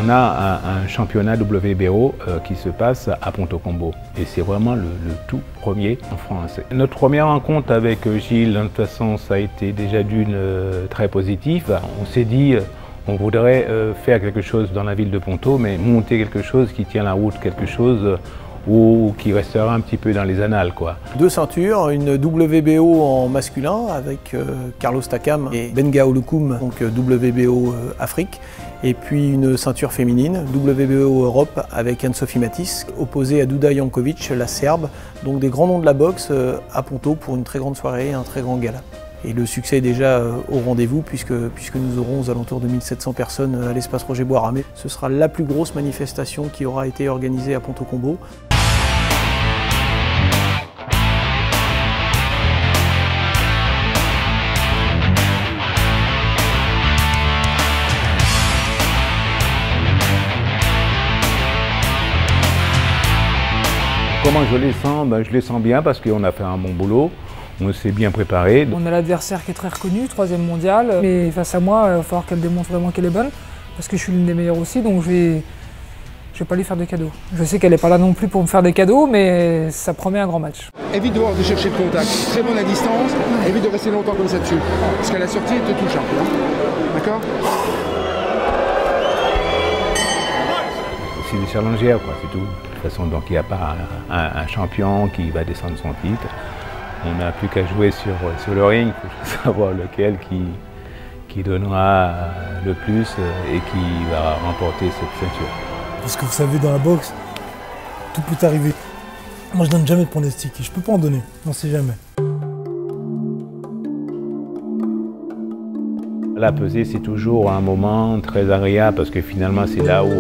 on a un championnat WBO qui se passe à Ponto Combo. Et c'est vraiment le tout premier en France. Notre première rencontre avec Gilles, de toute façon, ça a été déjà d'une très positive. On s'est dit, on voudrait faire quelque chose dans la ville de Ponto, mais monter quelque chose qui tient la route, quelque chose ou qui restera un petit peu dans les annales, quoi. 2 ceintures, une WBO en masculin avec Carlos Takam et Benga Olukum, donc WBO Afrique, et puis une ceinture féminine, WBO Europe avec Anne-Sophie Matisse, opposée à Duda Jankovic, la Serbe, donc des grands noms de la boxe à Ponto pour une très grande soirée et un très grand gala. Et le succès est déjà au rendez-vous puisque nous aurons aux alentours de 1700 personnes à l'espace Roger Boisramé. Ce sera la plus grosse manifestation qui aura été organisée à Ponto Combo. Comment je les sens? Je les sens bien parce qu'on a fait un bon boulot, on s'est bien préparé. On a l'adversaire qui est très reconnu, 3e mondial, mais face à moi, il va falloir qu'elle démontre vraiment qu'elle est bonne, parce que je suis l'une des meilleures aussi, donc je vais pas lui faire de cadeaux. Je sais qu'elle n'est pas là non plus pour me faire des cadeaux, mais ça promet un grand match. Évite de chercher le contact, très bonne à distance, évite de rester longtemps comme ça dessus, parce qu'à la sortie, elle te touche un peu, d'accord? C'est des challengers, quoi, c'est tout. De toute façon, donc il n'y a pas un champion qui va descendre son titre. On n'a plus qu'à jouer sur le ring pour savoir lequel qui donnera le plus et qui va remporter cette ceinture. Parce que vous savez, dans la boxe, tout peut arriver. Moi, je donne jamais de pronostic. Je peux pas en donner, on sait jamais. La pesée, c'est toujours un moment très agréable parce que finalement, c'est là où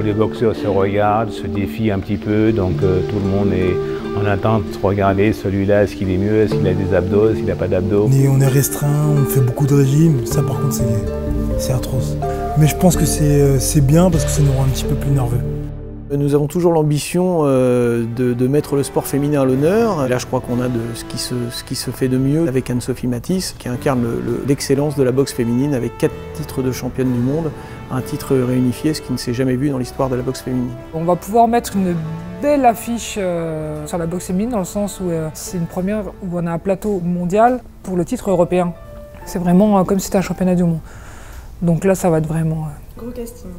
les boxeurs se regardent, se défient un petit peu, donc tout le monde est en attente de regarder celui-là, est-ce qu'il est mieux, est-ce qu'il a des abdos, s'il n'a pas d'abdos. On est restreint, on fait beaucoup de régimes, ça par contre c'est atroce. Mais je pense que c'est bien parce que ça nous rend un petit peu plus nerveux. Nous avons toujours l'ambition de mettre le sport féminin à l'honneur. Là, je crois qu'on a ce qui se fait de mieux avec Anne-Sophie Matisse, qui incarne l'excellence de la boxe féminine avec 4 titres de championne du monde, un titre réunifié, ce qui ne s'est jamais vu dans l'histoire de la boxe féminine. On va pouvoir mettre une belle affiche sur la boxe féminine, dans le sens où c'est une première où on a un plateau mondial pour le titre européen. C'est vraiment comme si c'était un championnat du monde. Donc là, ça va être vraiment gros casting.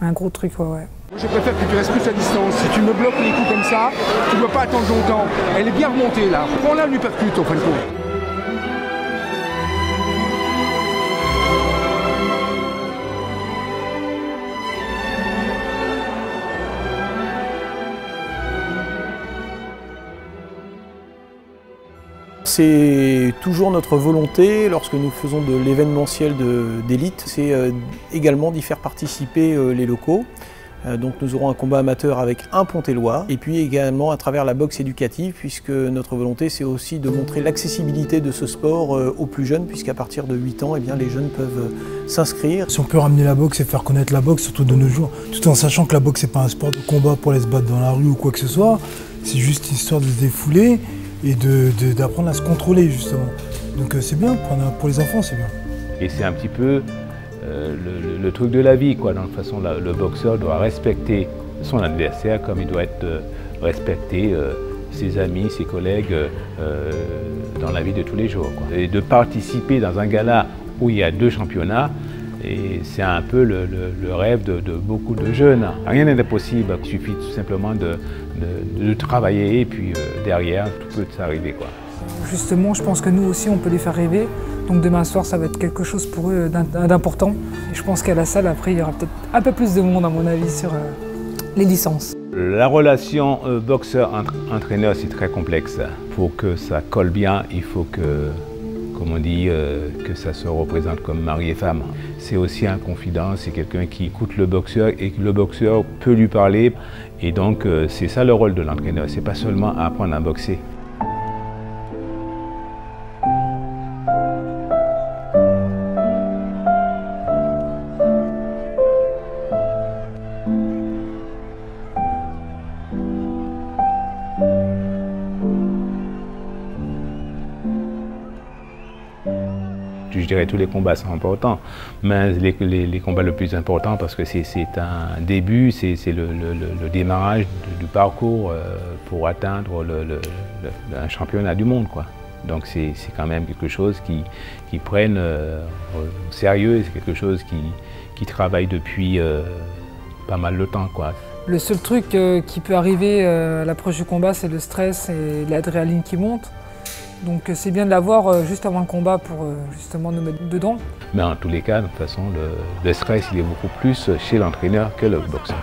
Un gros truc, ouais. Je préfère que tu restes plus à distance. Si tu me bloques les coups comme ça, tu ne dois pas attendre longtemps. Elle est bien remontée là. Prends-la, lui percute en fin de compte. C'est toujours notre volonté, lorsque nous faisons de l'événementiel d'élite, c'est également d'y faire participer les locaux. Donc nous aurons un combat amateur avec un Pontellois, et puis également à travers la boxe éducative, puisque notre volonté c'est aussi de montrer l'accessibilité de ce sport aux plus jeunes, puisqu'à partir de 8 ans, les jeunes peuvent s'inscrire. Si on peut ramener la boxe et faire connaître la boxe, surtout de nos jours, tout en sachant que la boxe c'est pas un sport de combat pour aller se battre dans la rue ou quoi que ce soit, c'est juste histoire de se défouler et d'apprendre à se contrôler justement. Donc c'est bien, pour les enfants c'est bien. Et c'est un petit peu le truc de la vie, quoi. De toute façon, le boxeur doit respecter son adversaire comme il doit respecter ses amis, ses collègues dans la vie de tous les jours, quoi. Et de participer dans un gala où il y a 2 championnats, et c'est un peu le rêve de beaucoup de jeunes. Rien n'est impossible, il suffit tout simplement de travailler et puis derrière, tout peut s'arriver, quoi. Justement, je pense que nous aussi, on peut les faire rêver. Donc demain soir, ça va être quelque chose pour eux d'important. Et je pense qu'à la salle, après, il y aura peut-être un peu plus de monde, à mon avis, sur les licences. La relation boxeur-entraîneur, c'est très complexe. Pour que ça colle bien, il faut que, comme on dit, que ça se représente comme mari et femme. C'est aussi un confident, c'est quelqu'un qui écoute le boxeur et que le boxeur peut lui parler. Et donc, c'est ça le rôle de l'entraîneur, c'est pas seulement apprendre à boxer. je dirais tous les combats sont importants, mais les combats le plus important parce que c'est un début, c'est le démarrage du parcours pour atteindre un championnat du monde, quoi. Donc c'est quand même quelque chose qui prennent au sérieux, c'est quelque chose qui travaille depuis pas mal de temps, quoi. Le seul truc qui peut arriver à l'approche du combat, c'est le stress et l'adrénaline qui monte. Donc c'est bien de l'avoir juste avant le combat pour justement nous mettre dedans. Mais en tous les cas, de toute façon, le stress il est beaucoup plus chez l'entraîneur que le boxeur.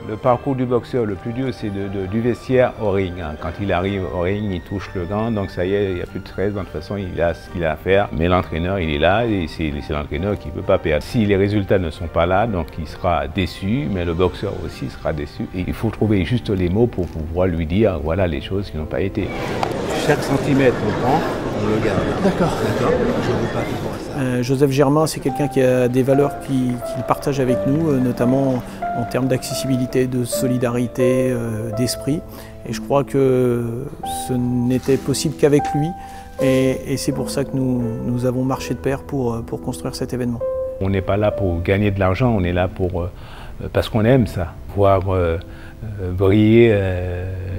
Le parcours du boxeur le plus dur, c'est du vestiaire au ring. Quand il arrive au ring, il touche le gant, donc ça y est, il n'y a plus de stress. De toute façon, il a ce qu'il a à faire. Mais l'entraîneur, il est là et c'est l'entraîneur qui ne peut pas perdre. Si les résultats ne sont pas là, donc il sera déçu, mais le boxeur aussi sera déçu. Et il faut trouver juste les mots pour pouvoir lui dire, voilà les choses qui n'ont pas été. Chaque centimètre qu'on prend, on le garde. D'accord. D'accord. Je ne veux pas toujours ça. Joseph Germain, c'est quelqu'un qui a des valeurs qu'il partage avec nous, notamment en termes d'accessibilité, de solidarité, d'esprit. Et je crois que ce n'était possible qu'avec lui. Et c'est pour ça que nous avons marché de pair pour construire cet événement. On n'est pas là pour gagner de l'argent, on est là parce qu'on aime ça. Voir briller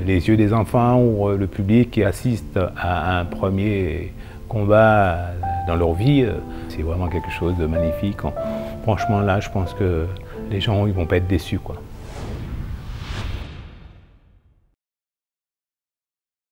les yeux des enfants ou le public qui assiste à un premier combat dans leur vie, c'est vraiment quelque chose de magnifique. Franchement là, je pense que les gens ils vont pas être déçus, quoi.